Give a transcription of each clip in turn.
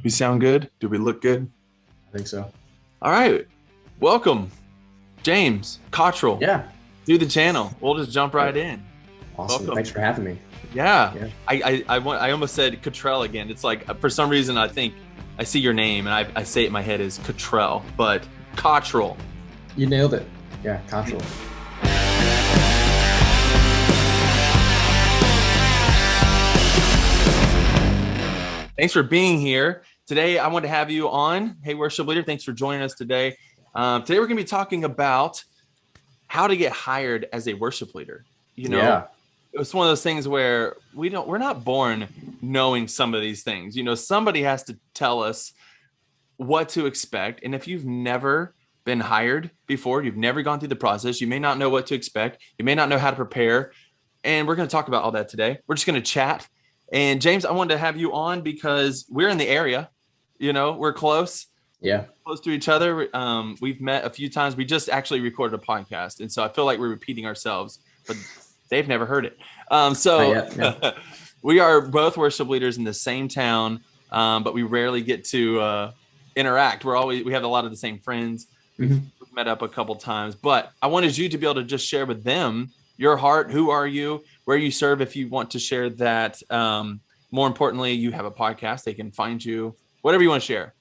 We sound good? Do we look good? I think so. All right. Welcome, James Cottrell. Yeah. To the channel. We'll just jump right in. Awesome. Welcome. Thanks for having me. Yeah. I almost said Cottrell again. It's like, for some reason, I think I see your name and I say it in my head as Cottrell, but Cottrell. You nailed it. Yeah, Cottrell. Thanks for being here. Today, I want to have you on. Hey, worship leader, thanks for joining us today. Today, we're going to be talking about how to get hired as a worship leader. It's one of those things where we're not born knowing some of these things. Somebody has to tell us what to expect. And if you've never been hired before, you've never gone through the process, you may not know what to expect. You may not know how to prepare. And we're going to talk about all that today. We're just going to chat. And James, I wanted to have you on because we're in the area. We're close. Yeah. Close to each other. We've met a few times. We just actually recorded a podcast. And so I feel like we're repeating ourselves, but they've never heard it. We are both worship leaders in the same town, but we rarely get to interact. We have a lot of the same friends. We've met up a couple times, but I wanted you to be able to just share with them your heart. Who are you? Where you serve? If you want to share that. More importantly, you have a podcast. They can find you. Whatever you want to share.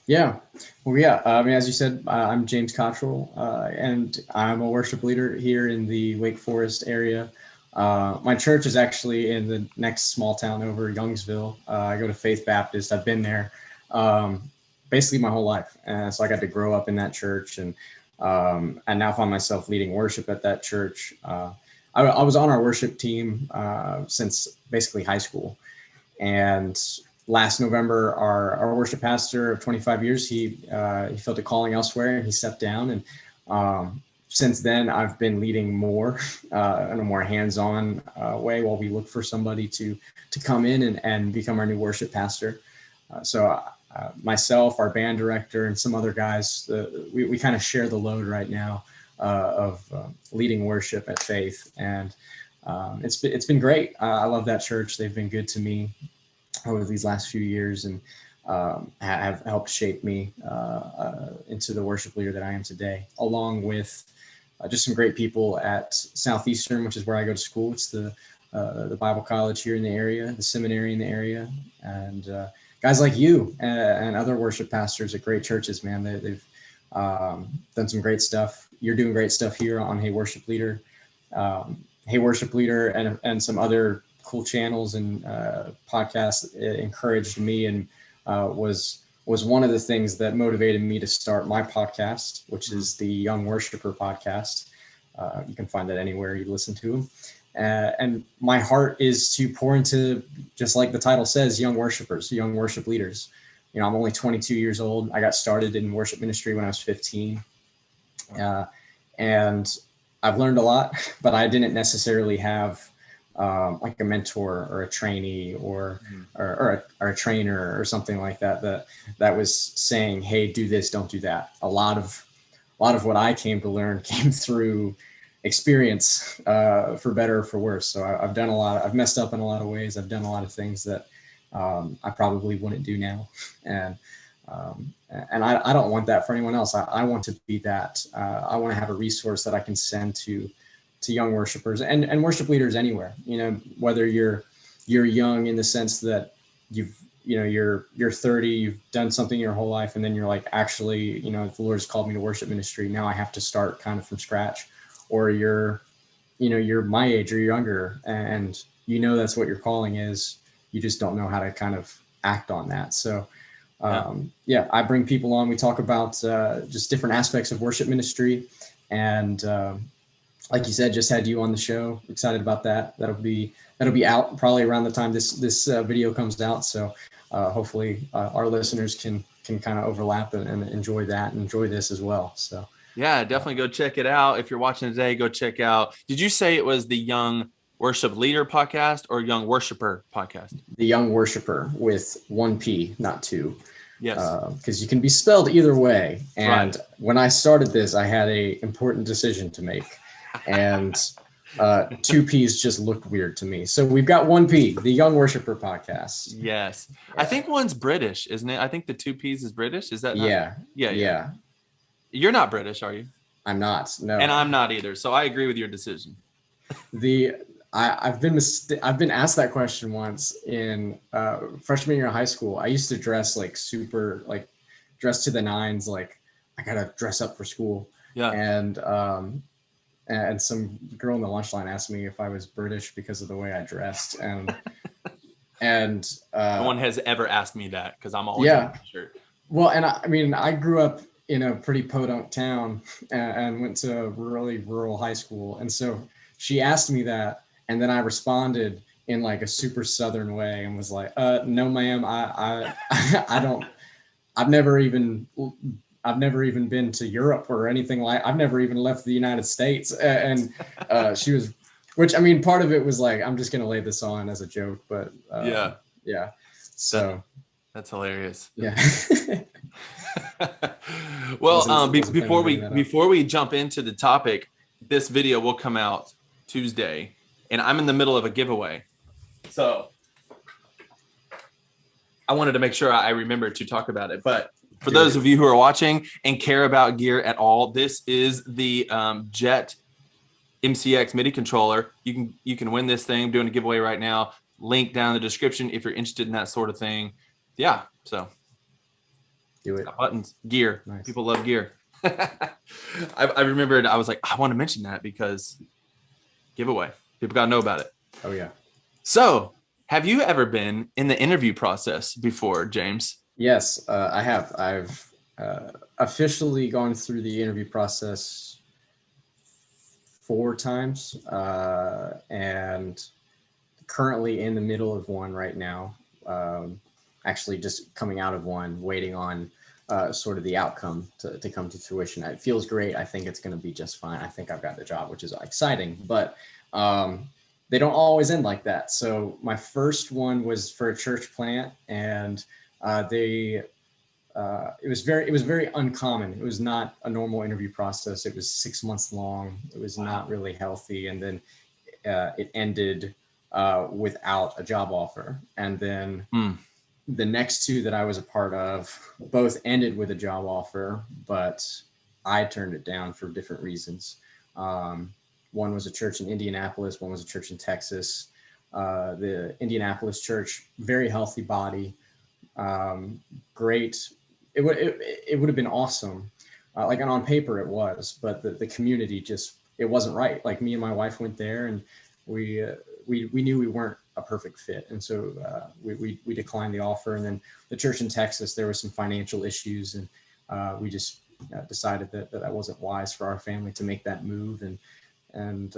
Yeah. Well, yeah. As you said, I'm James Cottrell, and I'm a worship leader here in the Wake Forest area. My church is actually in the next small town over, Youngsville. I go to Faith Baptist. I've been there basically my whole life. So I got to grow up in that church and now find myself leading worship at that church. I was on our worship team since basically high school. And last November, our worship pastor of 25 years, he felt a calling elsewhere and he stepped down. And since then, I've been leading more in a more hands-on way while we look for somebody to come in and become our new worship pastor. So myself, our band director, and some other guys, we kind of share the load right now of leading worship at Faith. And it's been great. I love that church. They've been good to me over these last few years and have helped shape me into the worship leader that I am today, along with just some great people at Southeastern, which is where I go to school. It's the Bible college here in the area, the seminary in the area, and guys like you and other worship pastors at great churches, man. They've done some great stuff. You're doing great stuff here on Hey Worship Leader. Hey Worship Leader and some other cool channels and podcasts encouraged me and was one of the things that motivated me to start my podcast, which is the Young Worshiper podcast. You can find that anywhere you listen to them. And my heart is to pour into, just like the title says, young worshipers, young worship leaders. I'm only 22 years old. I got started in worship ministry when I was 15. And I've learned a lot, but I didn't necessarily have like a mentor or a trainee or a trainer or something like that was saying, hey, do this, don't do that. A lot of what I came to learn came through experience, for better or for worse. So I've done I've messed up in a lot of ways. I've done a lot of things that I probably wouldn't do now. And I don't want that for anyone else. I want to be that. I want to have a resource that I can send to young worshipers and worship leaders anywhere, whether you're young in the sense that you're 30, you've done something your whole life. And then you're like, actually, the Lord's called me to worship ministry. Now I have to start kind of from scratch. Or you're my age or younger and that's what your calling is. You just don't know how to kind of act on that. So I bring people on. We talk about just different aspects of worship ministry. And like you said, just had you on the show. Excited about that. That'll be out probably around the time this video comes out. So hopefully our listeners can kind of overlap and enjoy that and enjoy this as well. So yeah, definitely go check it out. If you're watching today, go check out. Did you say it was the Young Worship Leader podcast or Young Worshiper podcast? The Young Worshiper with 1 P, not 2. Yes. Because you can be spelled either way. And right. When I started this, I had a important decision to make. And Two P's just looked weird to me. So we've got one P, the Young Worshiper podcast. Yes. Yeah. I think one's British, isn't it? I think the two P's is British. Is that not? Yeah. Yeah. You're not British, are you? I'm not. No. And I'm not either. So I agree with your decision. I've been asked that question once in freshman year of high school. I used to dress like super, like dress to the nines, like I gotta dress up for school. Yeah. And some girl in the lunch line asked me if I was British because of the way I dressed, and no one has ever asked me that because I'm always in a shirt. Well, and I mean, I grew up in a pretty podunk town and went to a really rural high school, and so she asked me that, and then I responded in like a super Southern way and was like, "No, ma'am, I don't. I've never even been to Europe or anything like. I've never even left the United States." And she was, which I mean, part of it was like, I'm just gonna lay this on as a joke, but yeah. So that's hilarious. Yeah. Well, before we jump into the topic, this video will come out Tuesday, and I'm in the middle of a giveaway, so I wanted to make sure I remember to talk about it. But for those of you who are watching and care about gear at all, this is the Jet MCX MIDI controller. You can win this thing. I'm doing a giveaway right now. Link down in the description if you're interested in that sort of thing. Yeah, so do it. Buttons, gear. Nice. People love gear. I remembered. I was like, I want to mention that because giveaway. People got to know about it. Oh yeah. So, have you ever been in the interview process before, James? Yes, I have. I've officially gone through the interview process 4 times, and currently in the middle of one right now. Actually, just coming out of one, waiting on sort of the outcome to come to fruition. It feels great. I think it's going to be just fine. I think I've got the job, which is exciting, but they don't always end like that. So my first one was for a church plant, and it was very uncommon. It was not a normal interview process. It was 6 months long. It was not really healthy. And then it ended without a job offer. And then the next 2 that I was a part of both ended with a job offer, but I turned it down for different reasons. One was a church in Indianapolis. One was a church in Texas. The Indianapolis church, very healthy body. Great. It would have been awesome. Like on paper it was, but the community it wasn't right. Like me and my wife went there, and we knew we weren't a perfect fit. And so we declined the offer. And then the church in Texas, there were some financial issues, and we just decided that wasn't wise for our family to make that move. And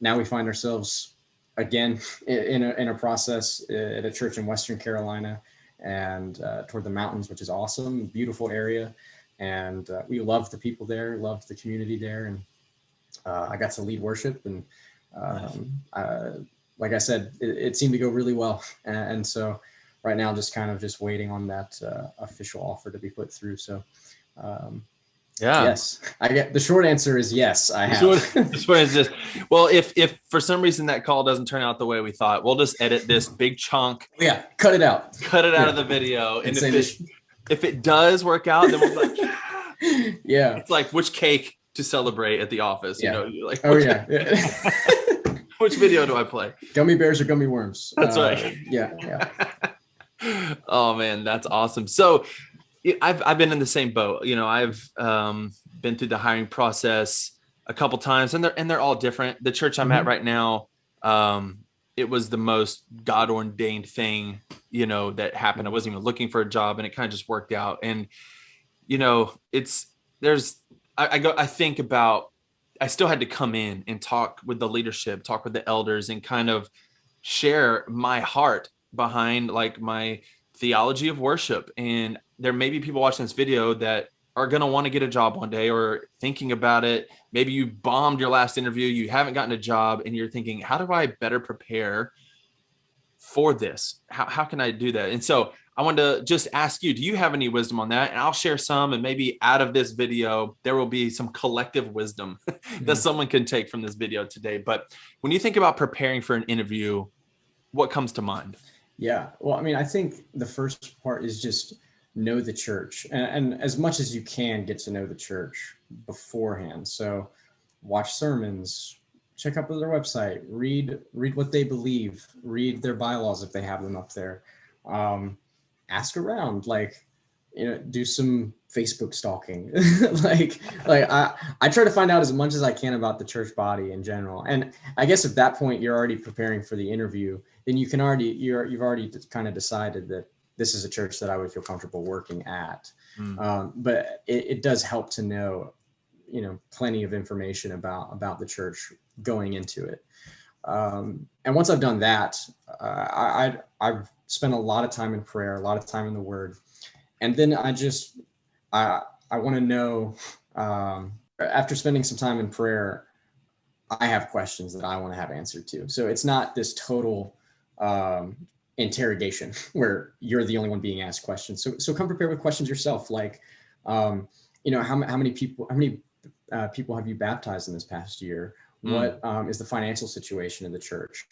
now we find ourselves again in a process at a church in Western Carolina, and toward the mountains, which is awesome, beautiful area. And we loved the people there, loved the community there. And I got to lead worship, and like I said, it seemed to go really well. And so right now, just waiting on that official offer to be put through. So yes, the short answer is yes, I have. The short answer is well, if for some reason that call doesn't turn out the way we thought, we'll just edit this big chunk. Yeah, cut it out Of the video. And if it does work out, then we'll be like, yeah, it's like which cake to celebrate at the office. Yeah. You're like, yeah. Which video do I play? Gummy bears or gummy worms? That's right. Yeah. Oh man, that's awesome. So I've been in the same boat. I've been through the hiring process a couple times, and they're all different. The church I'm at right now, it was the most God ordained thing, that happened. I wasn't even looking for a job, and it kind of just worked out. And I think about, I still had to come in and talk with the leadership, talk with the elders, and kind of share my heart behind like my theology of worship. And there may be people watching this video that are going to want to get a job one day or thinking about it. Maybe you bombed your last interview, you haven't gotten a job, and you're thinking, how do I better prepare for this? How can I do that? And so I wanted to just ask you, do you have any wisdom on that? And I'll share some, and maybe out of this video, there will be some collective wisdom that someone can take from this video today. But when you think about preparing for an interview, what comes to mind? Yeah. Well, I mean, I think the first part is just know the church, and as much as you can get to know the church beforehand. So watch sermons, check out their website, read what they believe, read their bylaws if they have them up there. Ask around, like, do some Facebook stalking. like I try to find out as much as I can about the church body in general. And I guess at that point you're already preparing for the interview, then you've already kind of decided that this is a church that I would feel comfortable working at. But it does help to know, plenty of information about the church going into it. And once I've done that, I've spent a lot of time in prayer, a lot of time in the Word, and then I want to know. After spending some time in prayer, I have questions that I want to have answered to. So it's not this total interrogation where you're the only one being asked questions. So come prepared with questions yourself, like, how many people have you baptized in this past year? What is the financial situation in the church?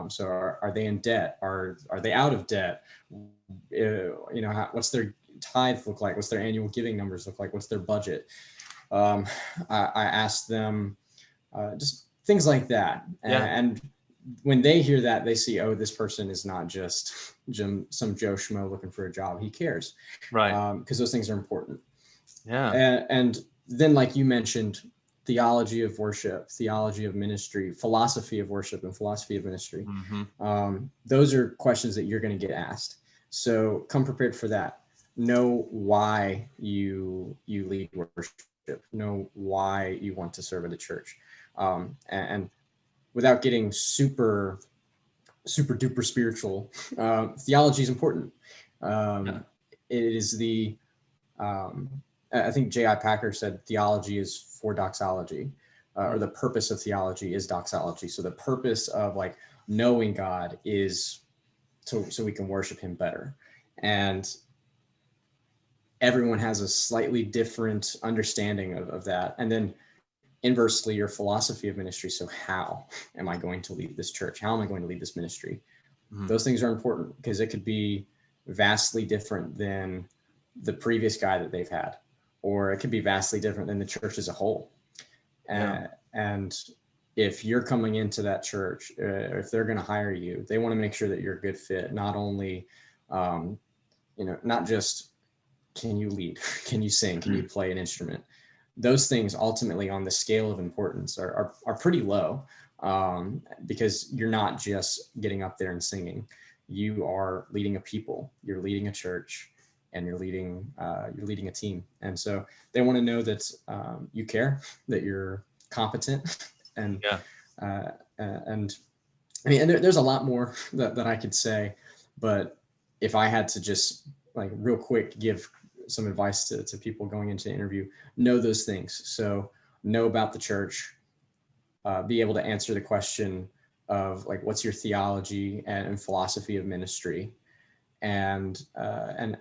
So are they in debt? Are they out of debt? What's their tithe look like? What's their annual giving numbers look like? What's their budget? I asked them just things like that. And when they hear that, they see, oh, this person is not just some Joe Schmo looking for a job. He cares. Right. Because those things are important. Yeah. And then, like you mentioned, theology of worship, theology of ministry, philosophy of worship, and philosophy of ministry. Those are questions that you're going to get asked. So come prepared for that. Know why you lead worship. Know why you want to serve at a church. And without getting super duper spiritual, theology is important. It is I think J.I. Packer said theology is for doxology, or the purpose of theology is doxology. So the purpose of like knowing God is so we can worship him better. And everyone has a slightly different understanding of that. And then inversely, your philosophy of ministry. So how am I going to lead this church? How am I going to lead this ministry? Those things are important because it could be vastly different than the previous guy that they've had, or it could be vastly different than the church as a whole. And if you're coming into that church, if they're going to hire you, they want to make sure that you're a good fit. Not only, not just can you lead, can you sing, can you play an instrument? Those things ultimately on the scale of importance are pretty low, because you're not just getting up there and singing. You are leading a people, you're leading a church, and you're leading a team. And so they want to know that you care, that you're competent, and I mean, and there's a lot more that I could say, but if I had to just like real quick give some advice to people going into the interview, know those things. So know about the church, be able to answer the question of like, what's your theology and philosophy of ministry, and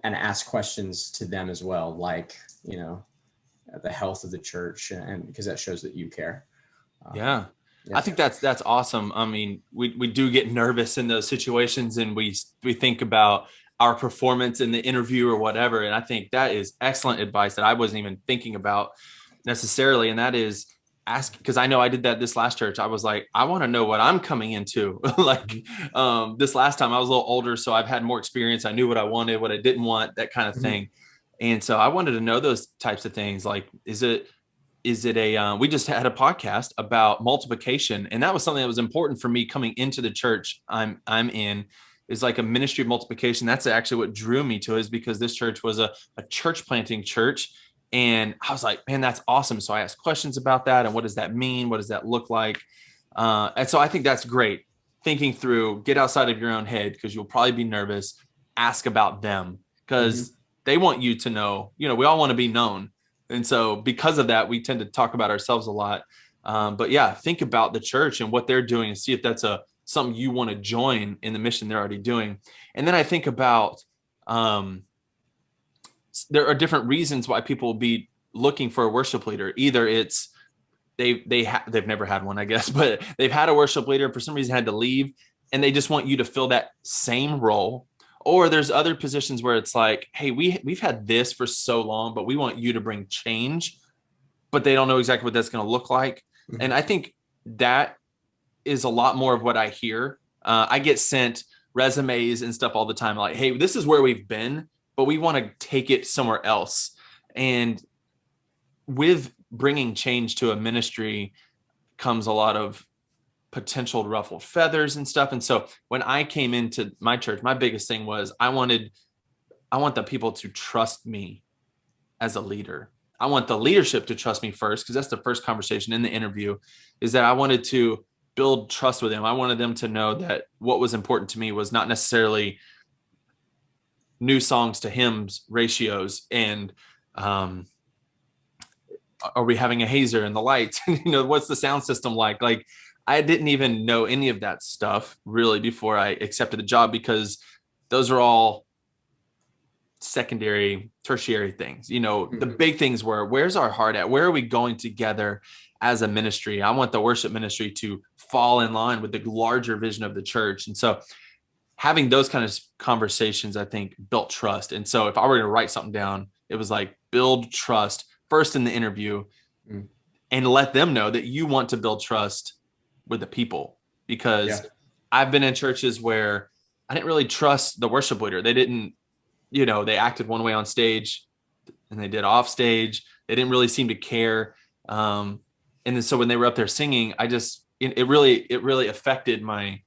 ask questions to them as well, like, the health of the church, and because that shows that you care. I think that's awesome. I mean, we do get nervous in those situations, and we think about our performance in the interview or whatever. And I think that is excellent advice that I wasn't even thinking about necessarily. And that is ask, because I know I did that this last church. I was like, I want to know what I'm coming into. This last time I was a little older, so I've had more experience. I knew what I wanted, what I didn't want, that kind of thing. And so I wanted to know those types of things. Like, is it we just had a podcast about multiplication, and that was something that was important for me coming into the church I'm in, is like a ministry of multiplication. That's actually what drew me to it, is because this church was a church planting church. And I was like, man, that's awesome. So I asked questions about that. And what does that mean? What does that look like? And so I think that's great. Thinking through, get outside of your own head, because you'll probably be nervous. Ask about them, because they want you to know, we all want to be known. And so because of that, we tend to talk about ourselves a lot. But yeah, think about the church and what they're doing, and see if that's something you want to join in the mission they're already doing. And then I think about there are different reasons why people will be looking for a worship leader. Either it's they've never had one, I guess, but they've had a worship leader, for some reason had to leave, and they just want you to fill that same role. Or there's other positions where it's like, hey, we've had this for so long, but we want you to bring change, but they don't know exactly what that's going to look like. Mm-hmm. And I think that is a lot more of what I hear. I get sent resumes and stuff all the time, like, hey, this is where we've been, but we want to take it somewhere else. And with bringing change to a ministry comes a lot of potential ruffled feathers and stuff. And so when I came into my church, my biggest thing was I want the people to trust me as a leader. I want the leadership to trust me first, because that's the first conversation in the interview, is that I wanted to build trust with them. I wanted them to know that what was important to me was not necessarily new songs to hymns ratios and are we having a hazer and the lights? What's the sound system like? Like, I didn't even know any of that stuff really before I accepted the job, because those are all secondary, tertiary things. Mm-hmm. The big things were, where's our heart at? Where are we going together as a ministry? I want the worship ministry to fall in line with the larger vision of the church. And so having those kind of conversations, I think, built trust. And so if I were to write something down, it was like, build trust first in the interview, and let them know that you want to build trust with the people. Because I've been in churches where I didn't really trust the worship leader. They didn't, they acted one way on stage and they did off stage. They didn't really seem to care. And then so when they were up there singing, it really affected my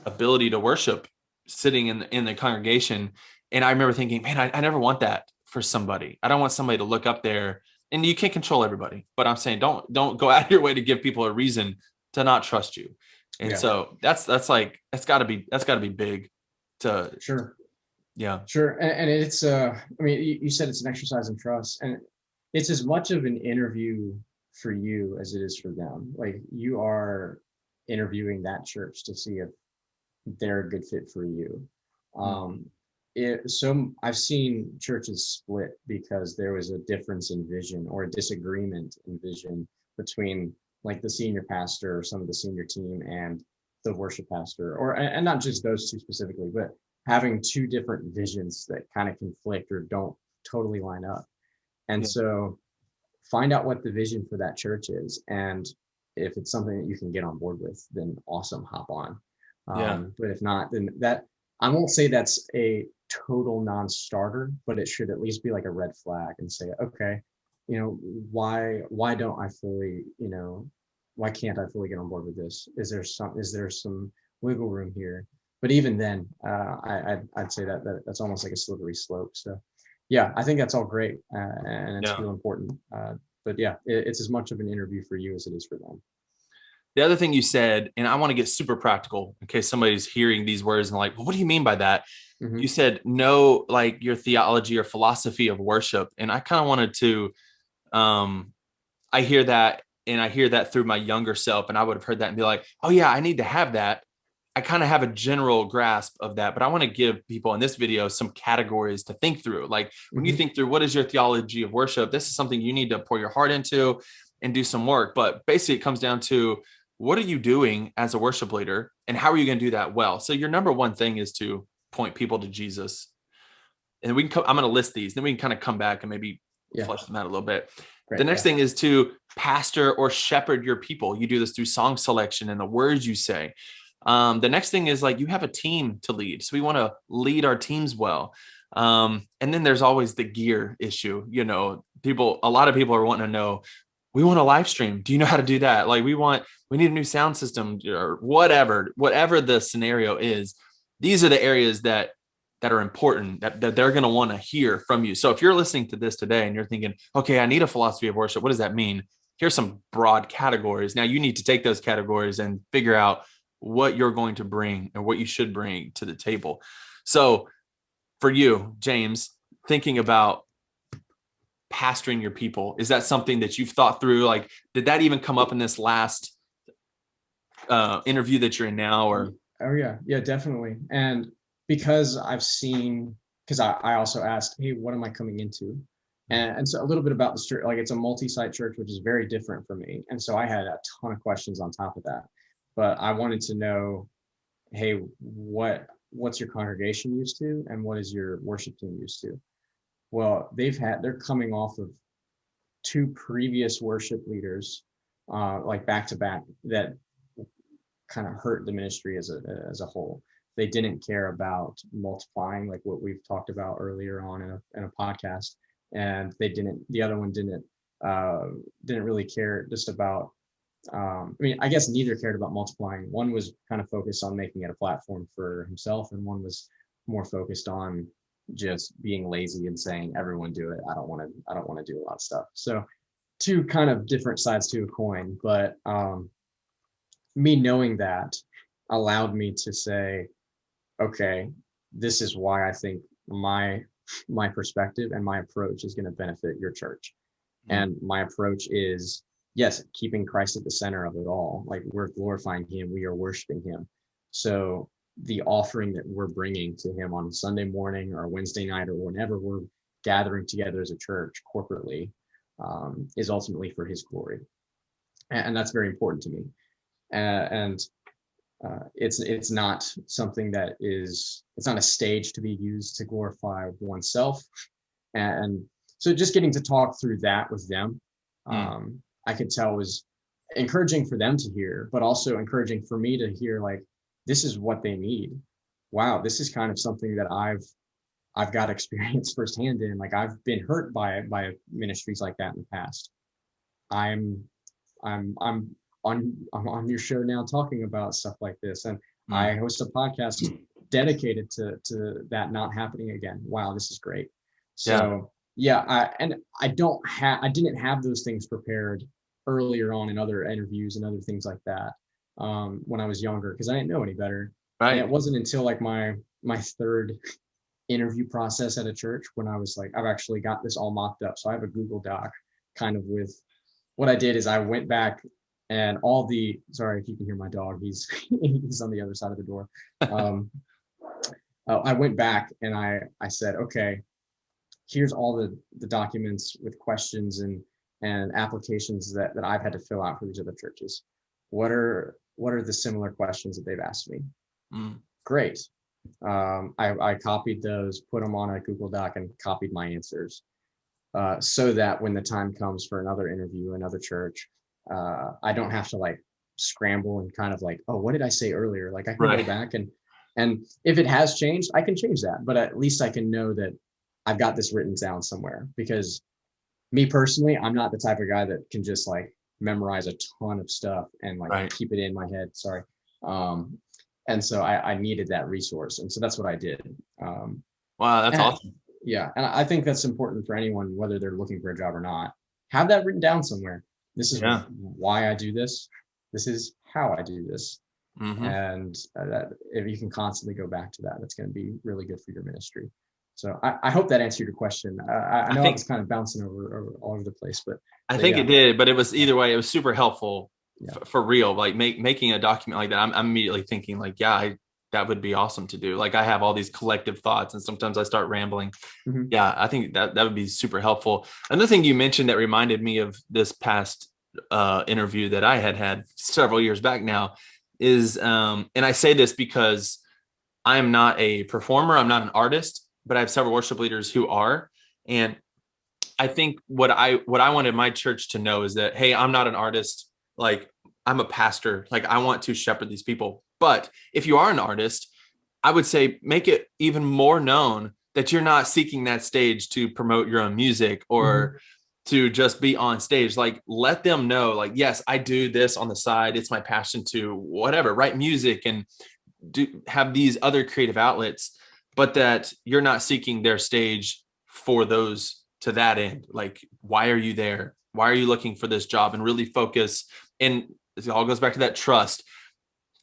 ability to worship sitting in the congregation. And I remember thinking, man, I never want that for somebody. I don't want somebody to look up there, and you can't control everybody, but I'm saying don't go out of your way to give people a reason to not trust you. And so that's gotta be big to. Sure. Yeah. Sure. And it's, you said it's an exercise in trust, and it's as much of an interview for you as it is for them. Like, you are interviewing that church to see if they're a good fit for you. I've seen churches split because there was a difference in vision or a disagreement in vision between, like, the senior pastor or some of the senior team and the worship pastor, and not just those two specifically, but having two different visions that kind of conflict or don't totally line up. And so find out what the vision for that church is, and if it's something that you can get on board with, then awesome, hop on. But if not, then that, I won't say that's a total non-starter, but it should at least be like a red flag and say, okay, why don't I fully, why can't I fully get on board with this? Is there some wiggle room here? But even then, I'd say that's almost like a slippery slope. So yeah, I think that's all great, and it's real important. But yeah, it's as much of an interview for you as it is for them. The other thing you said, and I want to get super practical in case somebody's hearing these words and like, well, what do you mean by that? Mm-hmm. You said, know, like, your theology or philosophy of worship. And I kind of wanted to, I hear that, and I hear that through my younger self, and I would have heard that and be like, oh yeah, I need to have that. I kind of have a general grasp of that, but I want to give people in this video some categories to think through. Like, when you think through, what is your theology of worship? This is something you need to pour your heart into and do some work. But basically it comes down to, what are you doing as a worship leader, and how are you going to do that well? So your number one thing is to point people to Jesus. And I'm going to list these, then we can kind of come back and maybe flesh them out a little bit. Great, the next thing is to pastor or shepherd your people. You do this through song selection and the words you say. The next thing is, like, you have a team to lead. So we want to lead our teams well. And then there's always the gear issue. A lot of people are wanting to know, we want a live stream. Do you know how to do that? Like, we need a new sound system, or whatever the scenario is. These are the areas that are important, that they're going to want to hear from you. So if you're listening to this today and you're thinking, okay, I need a philosophy of worship, what does that mean? Here's some broad categories. Now you need to take those categories and figure out what you're going to bring and what you should bring to the table. So for you, James, thinking about pastoring your people, is that something that you've thought through? Like, did that even come up in this last interview that you're in now? Or yeah, definitely. And because I've seen because I also asked, hey, what am I coming into? And so a little bit about the church, like it's a multi-site church, which is very different for me. And so I had a ton of questions on top of that. But I wanted to know, hey, what's your congregation used to, and what is your worship team used to? Well, they're coming off of two previous worship leaders, like back to back, that kind of hurt the ministry as a whole. They didn't care about multiplying, like what we've talked about earlier on in a podcast, and the other one didn't really care just about. I mean, I guess neither cared about multiplying. One was kind of focused on making it a platform for himself, and one was more focused on just being lazy and saying, everyone do it. I don't want to do a lot of stuff. So two kind of different sides to a coin, but me knowing that allowed me to say, okay, this is why I think my perspective and my approach is going to benefit your church. And my approach is, yes, keeping Christ at the center of it all. Like, we're glorifying him, we are worshiping him. So the offering that we're bringing to him on Sunday morning or Wednesday night or whenever we're gathering together as a church corporately, is ultimately for his glory. And that's very important to me. And it's not something that it's not a stage to be used to glorify oneself. And so just getting to talk through that with them, I could tell was encouraging for them to hear, but also encouraging for me to hear, like, this is what they need. Wow, this is kind of something that I've got experience firsthand in. Like, I've been hurt by ministries like that in the past. I'm on your show now talking about stuff like this, and I host a podcast dedicated to that not happening again. Wow, this is great. So I didn't have those things prepared earlier on in other interviews and other things like that when I was younger, because I didn't know any better. Right. And it wasn't until like my third interview process at a church when I was like, I've actually got this all mocked up. So I have a Google Doc kind of with what I did is I went back and sorry if you can hear my dog, he's on the other side of the door. I went back and I said, okay, here's all the documents with questions and applications that I've had to fill out for these other churches. What are the similar questions that they've asked me? Great. I copied those, put them on a Google Doc, and copied my answers, so that when the time comes for another interview, another church, I don't have to like scramble and kind of like, oh, what did I say earlier? Like, I can go back and if it has changed, I can change that, but at least I can know that I've got this written down somewhere. Because me personally, I'm not the type of guy that can just like memorize a ton of stuff and like keep it in my head. Sorry. And so I needed that resource. And so that's what I did. Wow, that's awesome. Yeah. And I think that's important for anyone, whether they're looking for a job or not. Have that written down somewhere. This is why I do this. This is how I do this. And that if you can constantly go back to that, that's going to be really good for your ministry. So I hope that answered your question. I know I was kind of bouncing over all over the place, but I think it did. But it was either way, it was super helpful for real. Like making a document like that, I'm immediately thinking like, that would be awesome to do. Like, I have all these collective thoughts, and sometimes I start rambling. Yeah, I think that would be super helpful. Another thing you mentioned that reminded me of this past interview that I had several years back now is, and I say this because I'm not a performer, I'm not an artist, but I have several worship leaders who are. And I think what I wanted my church to know is that, hey, I'm not an artist. Like, I'm a pastor. Like, I want to shepherd these people. But if you are an artist, I would say make it even more known that you're not seeking that stage to promote your own music or to just be on stage. Like, let them know, like, yes, I do this on the side. It's my passion to whatever, write music and have these other creative outlets, but that you're not seeking their stage for those to that end. Like, why are you there? Why are you looking for this job? And really focus. And it all goes back to that trust.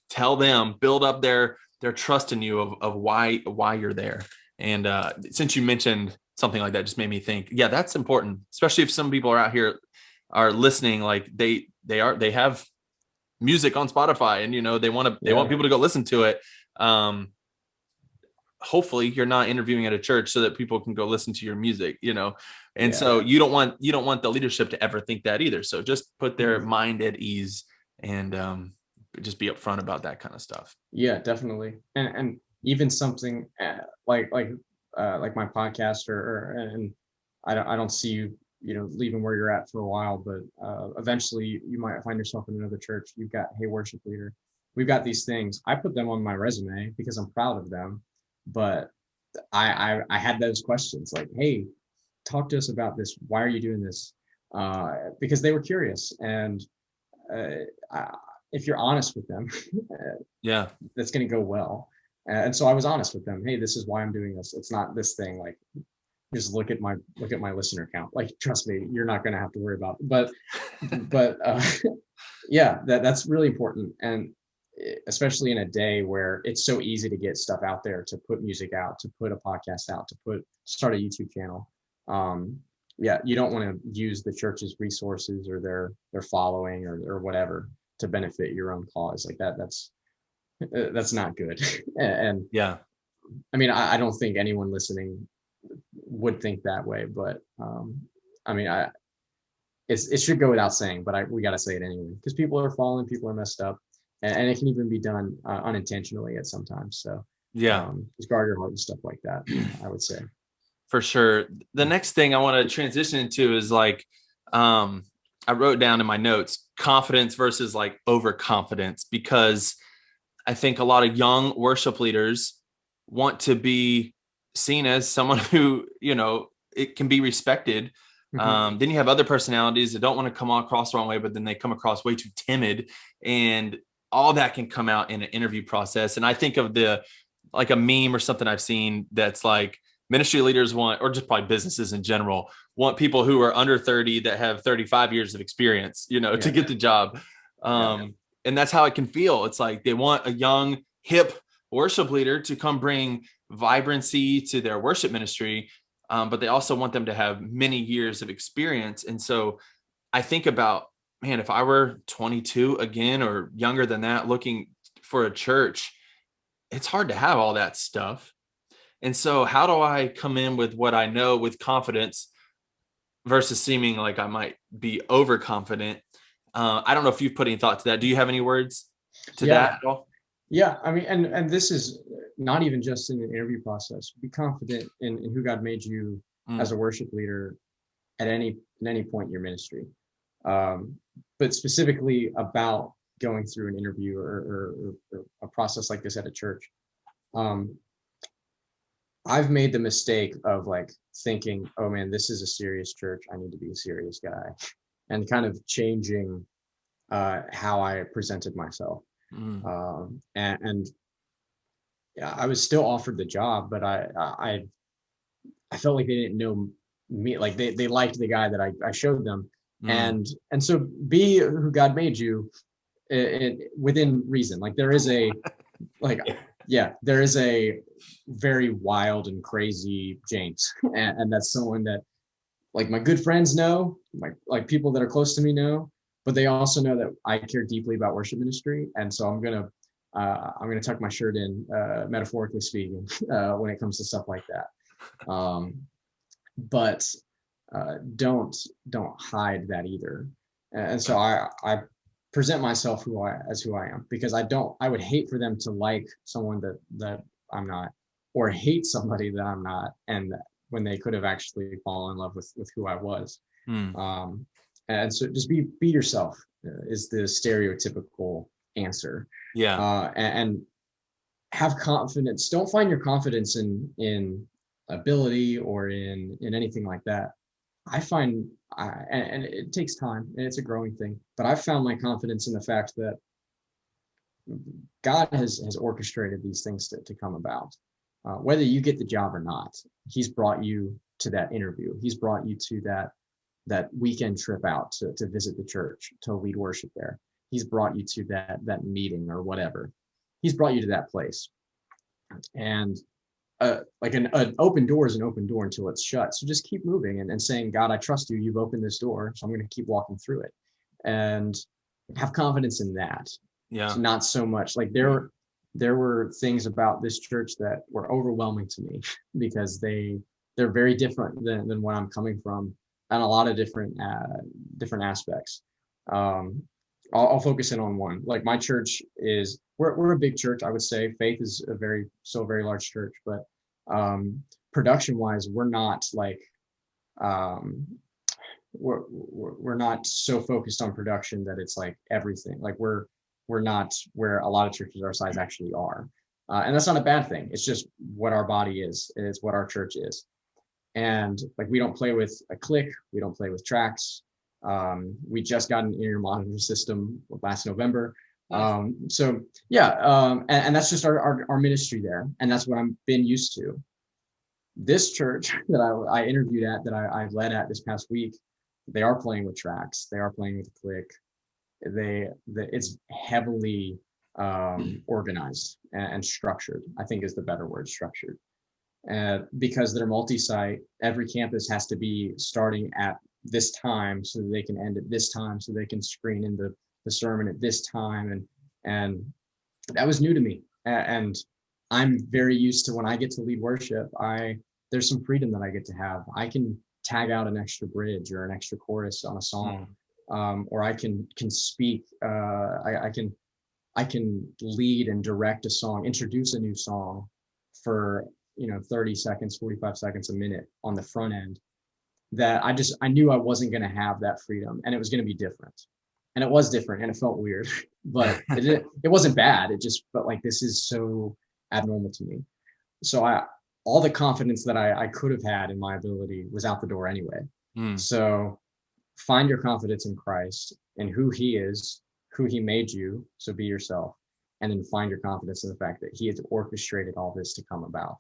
Tell them, build up their trust in you of why you're there. And since you mentioned something like that, just made me think, yeah, that's important, especially if some people are out here are listening, like they have music on Spotify, and they want people to go listen to it. hopefully you're not interviewing at a church so that people can go listen to your music, and Yeah. so you don't want the leadership to ever think that either. So just put their mind at ease and just be upfront about that kind of stuff. Yeah, definitely. And even something like my podcast and I don't see you, leaving where you're at for a while, but eventually you might find yourself in another church. You've got, hey, worship leader, we've got these things. I put them on my resume because I'm proud of them, but I had those questions like, hey, talk to us about this. Why are you doing this? Because they were curious, and if you're honest with them, Yeah. that's going to go well. And so I was honest with them. Hey, this is why I'm doing this. It's not this thing like just look at my listener count. Like, trust me, you're not going to have to worry about it. But yeah, that's really important. And especially in a day where it's so easy to get stuff out there, to put music out, to put a podcast out, to start a YouTube channel. Yeah, you don't want to use the church's resources or their following or whatever to benefit your own cause like that. That's not good. And Yeah. I mean, I don't think anyone listening would think that way, but I mean, it should go without saying, but we got to say it anyway, because people are falling, people are messed up, and it can even be done unintentionally at sometimes. So Yeah. just guard your heart and stuff like that, I would say. For sure. The next thing I want to transition into is like, I wrote down in my notes, confidence versus like overconfidence, because I think a lot of young worship leaders want to be seen as someone who, it can be respected. Then you have other personalities that don't want to come across the wrong way, but then they come across way too timid, and all that can come out in an interview process. And I think of like a meme or something I've seen that's like, ministry leaders want, or just probably businesses in general, want people who are under 30 that have 35 years of experience, to get the job. And that's how it can feel. It's like they want a young, hip worship leader to come bring vibrancy to their worship ministry, but they also want them to have many years of experience. And so I think about, man, if I were 22 again or younger than that, looking for a church, it's hard to have all that stuff. And so how do I come in with what I know with confidence versus seeming like I might be overconfident? I don't know if you've put any thought to that. Do you have any words to that at all? Yeah, I mean, and this is not even just in the interview process. Be confident in who God made you as a worship leader at any point in your ministry. But specifically about going through an interview or a process like this at a church. I've made the mistake of like thinking, oh man, this is a serious church. I need to be a serious guy, and kind of changing how I presented myself. And yeah, I was still offered the job, but I felt like they didn't know me. Like they liked the guy that I showed them, and so be who God made you within reason. Like there is a like. Yeah, there is a very wild and crazy James, and that's someone that like my good friends know, like people that are close to me know, but they also know that I care deeply about worship ministry, and so I'm gonna tuck my shirt in, metaphorically speaking, when it comes to stuff like that. But don't hide that either, and so I present myself who I am, because I would hate for them to like someone that I'm not, or hate somebody that I'm not, and when they could have actually fallen in love with who I was. And so just be yourself is the stereotypical answer. And have confidence. Don't find your confidence in ability or in anything like that. I find, and it takes time and it's a growing thing, but I've found my confidence in the fact that God has orchestrated these things to come about. Whether you get the job or not, he's brought you to that interview. He's brought you to that weekend trip out to visit the church, to lead worship there. He's brought you to that meeting or whatever. He's brought you to that place. And like an open door is an open door until it's shut. So just keep moving and saying, God, I trust you. You've opened this door, so I'm going to keep walking through it, and have confidence in that. Yeah. So not so much like there there were things about this church that were overwhelming to me because they're very different than what I'm coming from on a lot of different aspects. I'll focus in on one. Like my church is, we're a big church, I would say. Faith is still a very large church, but production wise, we're not like, we're not so focused on production that it's like everything. Like we're not where a lot of churches our size actually are. And that's not a bad thing. It's just what our body is. It's what our church is. And like, we don't play with a click. We don't play with tracks. We just got an in-ear monitor system last November. Nice. So yeah, and that's just our ministry there. And that's what I've been used to. This church that I interviewed at, that I led at this past week, they are playing with tracks. They are playing with a click. It's heavily organized and structured, I think is the better word, structured. Because they're multi-site, every campus has to be starting at this time so that they can end at this time, so they can screen in the sermon at this time. And that was new to me. And I'm very used to, when I get to lead worship, there's some freedom that I get to have. I can tag out an extra bridge or an extra chorus on a song, or I can speak. I can lead and direct a song, introduce a new song for 30 seconds, 45 seconds, a minute on the front end, that I knew I wasn't going to have that freedom, and it was going to be different. And it was different, and it felt weird, but it wasn't bad. It just felt like, this is so abnormal to me. So all the confidence that I could have had in my ability was out the door anyway. So find your confidence in Christ and who he is, who he made you. So be yourself, and then find your confidence in the fact that he has orchestrated all this to come about.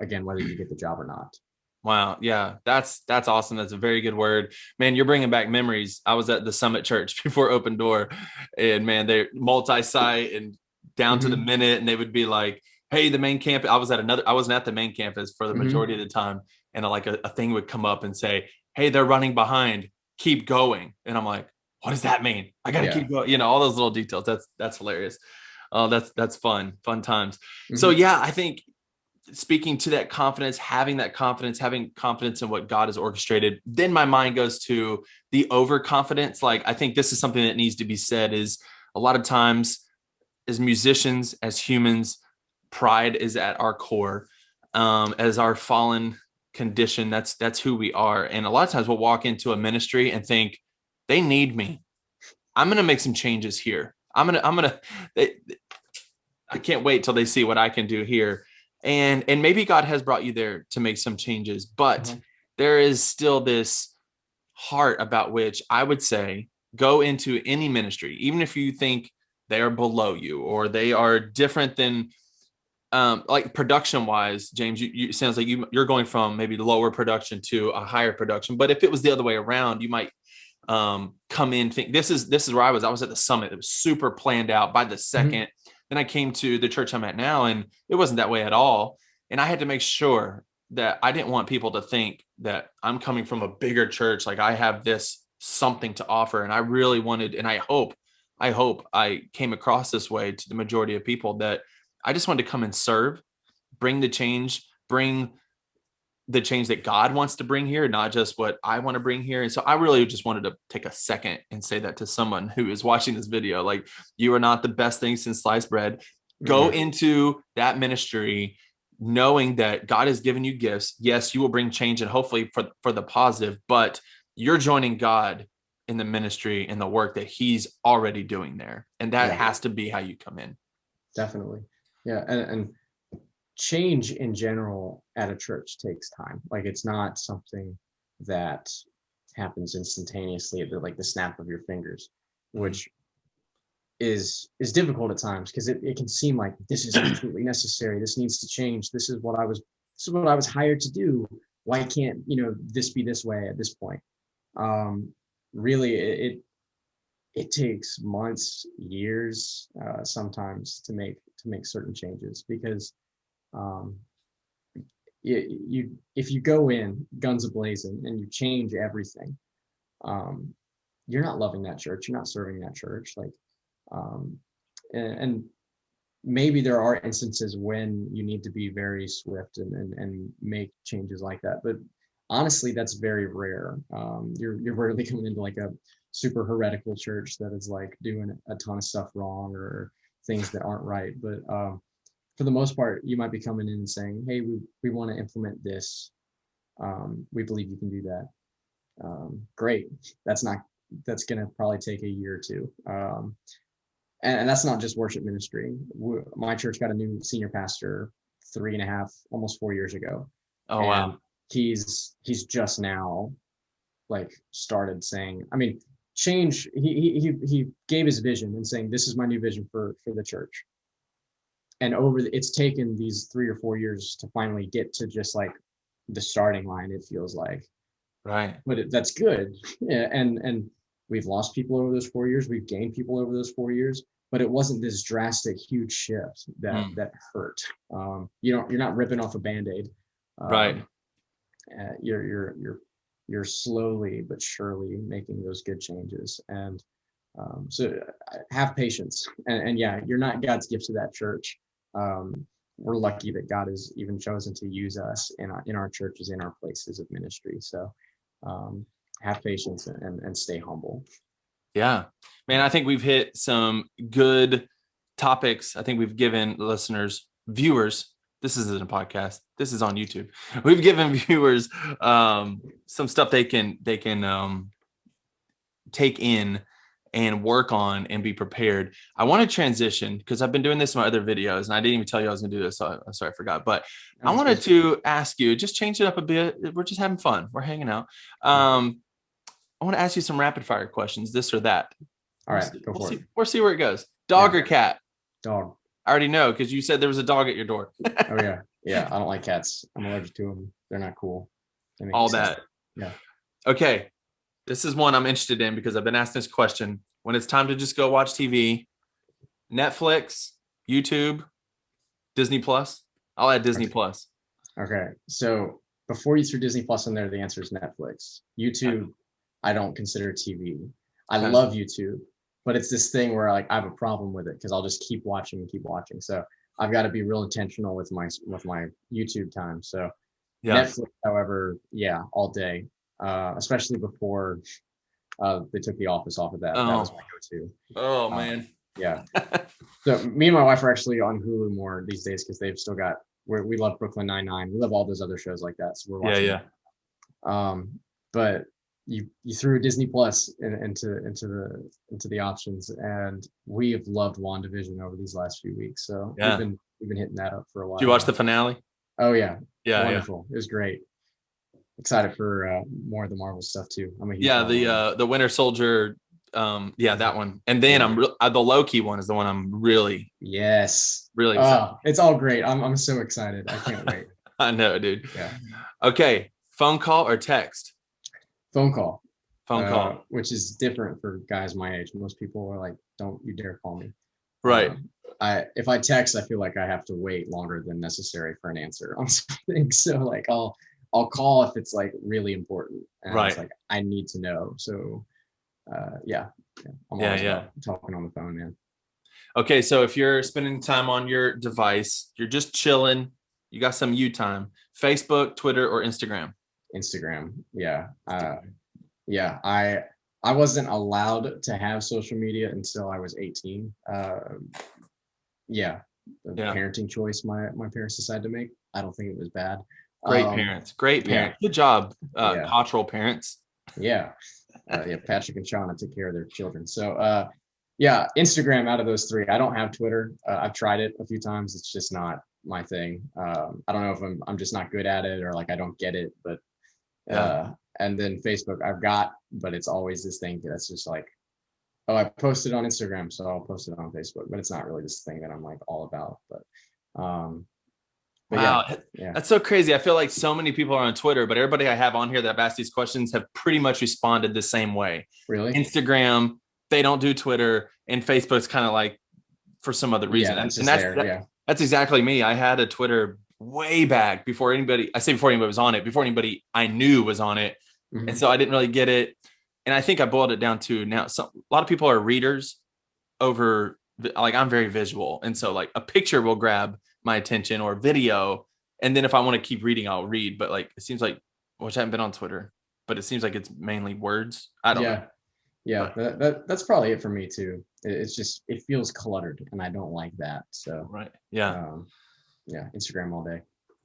Again, whether you get the job or not. Wow. Yeah, that's awesome. That's a very good word, man. You're bringing back memories. I was at the Summit Church before Open Door, and man, they're multi-site and down to the minute, and they would be like, hey, the main campus. I wasn't at the main campus for the majority of the time, and a thing would come up and say, hey, they're running behind, keep going. And I'm like, what does that mean? I gotta keep going. All those little details. That's hilarious. That's fun times. So yeah, I think, speaking to that confidence, having confidence in what God has orchestrated, then my mind goes to the overconfidence. Like, I think this is something that needs to be said, is a lot of times as musicians, as humans, pride is at our core. As our fallen condition, that's who we are. And a lot of times we'll walk into a ministry and think, they need me. I'm going to make some changes here. I can't wait till they see what I can do here. And maybe God has brought you there to make some changes, but there is still this heart about which I would say, go into any ministry, even if you think they are below you or they are different than, like production wise, James, you sounds like you're going from maybe lower production to a higher production. But if it was the other way around, you might come in, think this is where I was at the Summit. It was super planned out by the second. Then I came to the church I'm at now, and it wasn't that way at all. And I had to make sure that I didn't want people to think that I'm coming from a bigger church, like I have this something to offer. And I really wanted, and I hope I came across this way to the majority of people, that I just wanted to come and serve, bring the change that God wants to bring here, not just what I want to bring here. And so I really just wanted to take a second and say that to someone who is watching this video. Like, you are not the best thing since sliced bread. Go into that ministry knowing that God has given you gifts. Yes, you will bring change, and hopefully for the positive, but you're joining God in the ministry and the work that he's already doing there. And that has to be how you come in. Definitely. Yeah. And change in general at a church takes time. Like, it's not something that happens instantaneously at the snap of your fingers, which is difficult at times, because it can seem like this is absolutely necessary. This needs to change. This is what I was hired to do. Why can't, this be this way at this point? Really, it takes months, years, sometimes to make certain changes, because if you go in guns a-blazing and you change everything, you're not loving that church. You're not serving that church. And maybe there are instances when you need to be very swift and make changes like that. But honestly, that's very rare. You're rarely coming into like a super heretical church that is like doing a ton of stuff wrong or things that aren't right. But for the most part, you might be coming in and saying, hey, we want to implement this. We believe you can do that. Great. That's going to probably take a year or two. And that's not just worship ministry. My church got a new senior pastor 3.5, almost 4 years ago. Oh, wow. He's just now like started saying, I mean, change. He gave his vision and saying, this is my new vision for the church. And it's taken these 3 or 4 years to finally get to just like the starting line, it feels like. Right. But that's good. Yeah, and we've lost people over those 4 years. We've gained people over those 4 years, but it wasn't this drastic, huge shift that hurt. You're not ripping off a Band-Aid. Right. You're slowly but surely making those good changes. And so have patience. And yeah, you're not God's gift to that church. We're lucky that God has even chosen to use us in our churches, in our places of ministry. So have patience and stay humble. Yeah, man, I think we've hit some good topics. I think we've given listeners, viewers, this isn't a podcast, this is on YouTube. We've given viewers some stuff they can take in and work on and be prepared. I want to transition because I've been doing this in my other videos and I didn't even tell you I was going to do this. So I'm sorry, I forgot. But I wanted to ask you, just change it up a bit. We're just having fun. We're hanging out. I want to ask you some rapid fire questions, this or that. All right, go for it. We'll see where it goes. Dog or cat? Dog. I already know because you said there was a dog at your door. Oh yeah. Yeah, I don't like cats. I'm allergic to them. They're not cool. All that. Yeah. Okay. This is one I'm interested in because I've been asked this question. When it's time to just go watch TV, Netflix, YouTube, Disney Plus. I'll add Disney Plus. Okay. So before you threw Disney Plus in there, the answer is Netflix. YouTube, I don't consider TV. I love YouTube, but it's this thing where like I have a problem with it because I'll just keep watching and keep watching. So I've got to be real intentional with my YouTube time. So Netflix, however, yeah, all day. Especially before they took The Office off of that. That was my go-to. Oh man. Yeah. So me and my wife are actually on Hulu more these days because they've still got we love Brooklyn Nine-Nine. We love all those other shows like that. So we're watching. Yeah. But you threw Disney Plus into the options, and we have loved WandaVision over these last few weeks. So we've been hitting that up for a while. Did you watch the finale? Oh yeah. Yeah. Wonderful. It was great. Excited for more of the Marvel stuff too. I'm a huge the Winter Soldier, that one. And then the Loki one is the one I'm really excited. It's all great. I'm so excited. I can't wait. I know, dude. Yeah. Okay, phone call or text? Phone call. Phone call, which is different for guys my age. Most people are like, "Don't you dare call me." Right. If I text, I feel like I have to wait longer than necessary for an answer on something. So like I'll call if it's like really important. And it's like, I need to know. So I'm always talking on the phone, man. Okay. So if you're spending time on your device, you're just chilling, you got some you time, Facebook, Twitter, or Instagram? Instagram. Yeah. I wasn't allowed to have social media until I was 18. The parenting choice my parents decided to make. I don't think it was bad. Great parents. Good job, cultural parents. Patrick and Shauna took care of their children. So Instagram out of those three. I don't have Twitter. I've tried it a few times. It's just not my thing. I don't know if I'm just not good at it or like I don't get it. But and then Facebook I've got, but it's always this thing that's just like, oh, I posted on Instagram, so I'll post it on Facebook. But it's not really this thing that I'm like all about. But wow, that's so crazy. I feel like so many people are on Twitter, but everybody I have on here that have asked these questions have pretty much responded the same way. Really? Instagram, they don't do Twitter, and Facebook's kind of like for some other reason. That's exactly me. I had a Twitter way back before anybody was on it, before anybody I knew was on it. Mm-hmm. And so I didn't really get it. And I think I boiled it down to now. A lot of people are readers over like I'm very visual. And so like a picture will grab my attention or video. And then if I want to keep reading, I'll read. But like, it seems like, which I haven't been on Twitter, but it seems like it's mainly words. I don't know. Yeah, that's probably it for me too. It's just, it feels cluttered and I don't like that. So Right. Yeah. Yeah, Instagram all day.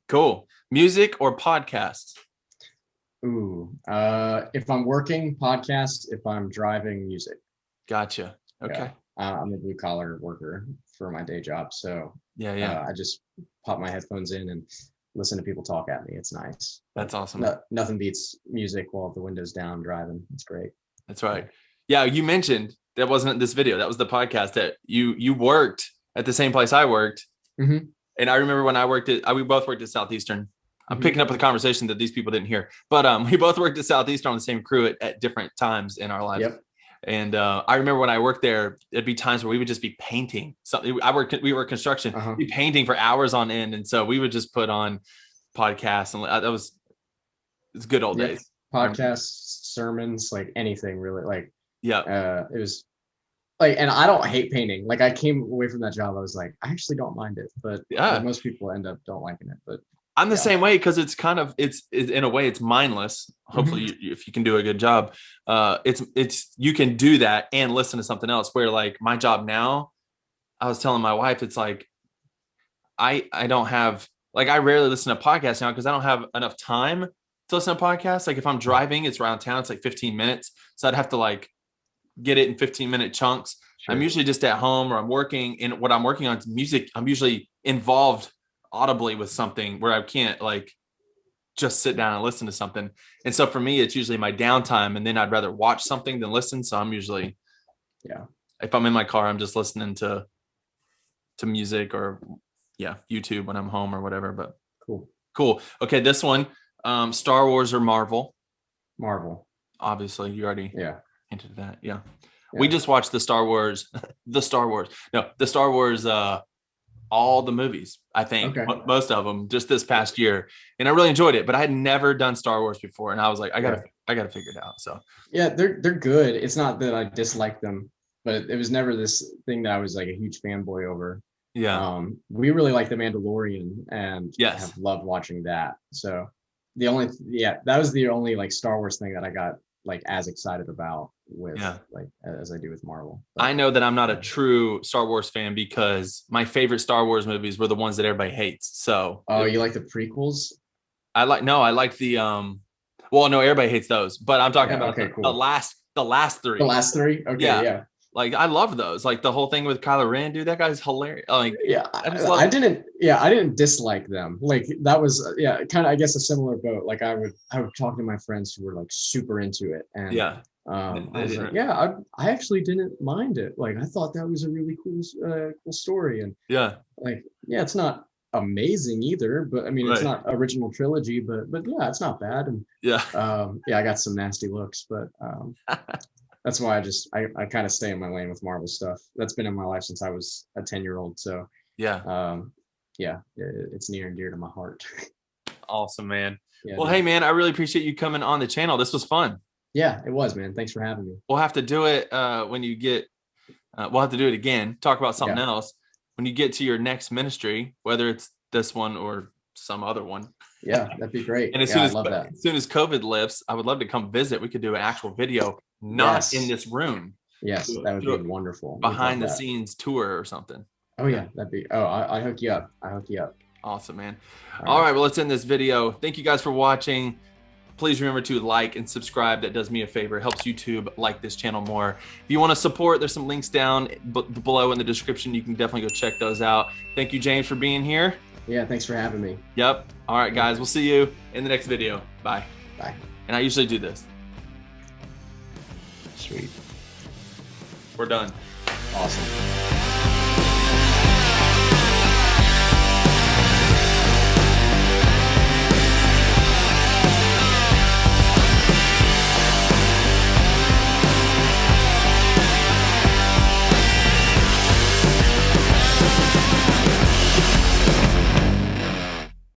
Cool. Music or podcasts? Ooh, if I'm working, podcast. If I'm driving, music. Gotcha. Okay. Yeah. I'm a blue collar worker for my day job. So yeah. I just pop my headphones in and listen to people talk at me. It's nice. That's awesome. Nothing beats music while the window's down driving. It's great. That's right. Yeah, you mentioned that wasn't this video. That was the podcast that you worked at the same place I worked. Mm-hmm. And I remember when I worked we both worked at Southeastern. I'm picking up with a conversation that these people didn't hear, but we both worked at Southeastern on the same crew at different times in our lives. Yep. And I remember when I worked there, it'd be times where we would just be painting something. We were construction, be painting for hours on end. And so we would just put on podcasts, and it's good old days. Podcasts, sermons, like anything really. Like, it was like, and I don't hate painting. Like I came away from that job, I was like, I actually don't mind it, but most people end up don't liking it. But I'm the same way, because it's kind of it's in a way it's mindless. Hopefully, if you can do a good job, it's you can do that and listen to something else. Where like my job now, I was telling my wife, it's like I don't have, like, I rarely listen to podcasts now because I don't have enough time to listen to podcasts. Like if I'm driving, it's around town, it's like 15 minutes, so I'd have to like get it in 15-minute chunks. Sure. I'm usually just at home or I'm working, and what I'm working on is music. I'm usually involved audibly with something where I can't like just sit down and listen to something. And so for me, it's usually my downtime, and then I'd rather watch something than listen. So I'm usually, if I'm in my car, I'm just listening to music or YouTube when I'm home or whatever. But cool. Okay. This one, Star Wars or Marvel? Marvel. Obviously you already hinted at that. Yeah. We just watched the Star Wars, all the movies, I think, most of them, just this past year, and I really enjoyed it. But I had never done Star Wars before, and I was like, I gotta figure it out. So they're good. It's not that I dislike them, but it was never this thing that I was like a huge fanboy over. We really like The Mandalorian, and have loved watching that. So that was the only like Star Wars thing that I got like as excited about with like as I do with Marvel. But I know that I'm not a true Star Wars fan because my favorite Star Wars movies were the ones that everybody hates. So you like the prequels? I like the everybody hates those, but I'm talking about the last three. The last three? Okay, yeah. Like I love those. Like the whole thing with Kylo Ren, dude, that guy's hilarious. Like I didn't dislike them. Like that was kind of I guess a similar boat. Like I would talk to my friends who were like super into it, and I was like, I actually didn't mind it. Like I thought that was a really cool story, and it's not amazing either, but I mean it's not original trilogy, but it's not bad, and I got some nasty looks, but that's why I kind of stay in my lane with Marvel stuff. That's been in my life since I was a 10-year-old. So it's near and dear to my heart. Awesome, man. Hey man, I really appreciate you coming on the channel. This was fun. Yeah, it was, man. Thanks for having me. We'll have to do it when you get we'll have to do it again, talk about something else when you get to your next ministry, whether it's this one or some other one. Yeah, that'd be great. And as soon as COVID lifts, I would love to come visit. We could do an actual video, not in this room. Yes, that would be wonderful. Behind the scenes tour or something. Oh yeah, that'd be. I hook you up. Awesome, man. All right, well, let's end this video. Thank you guys for watching. Please remember to like and subscribe. That does me a favor. It helps YouTube like this channel more. If you want to support, there's some links down below in the description. You can definitely go check those out. Thank you, James, for being here. Yeah, thanks for having me. Yep. All right, guys, we'll see you in the next video. Bye. Bye. And I usually do this. Sweet. We're done. Awesome.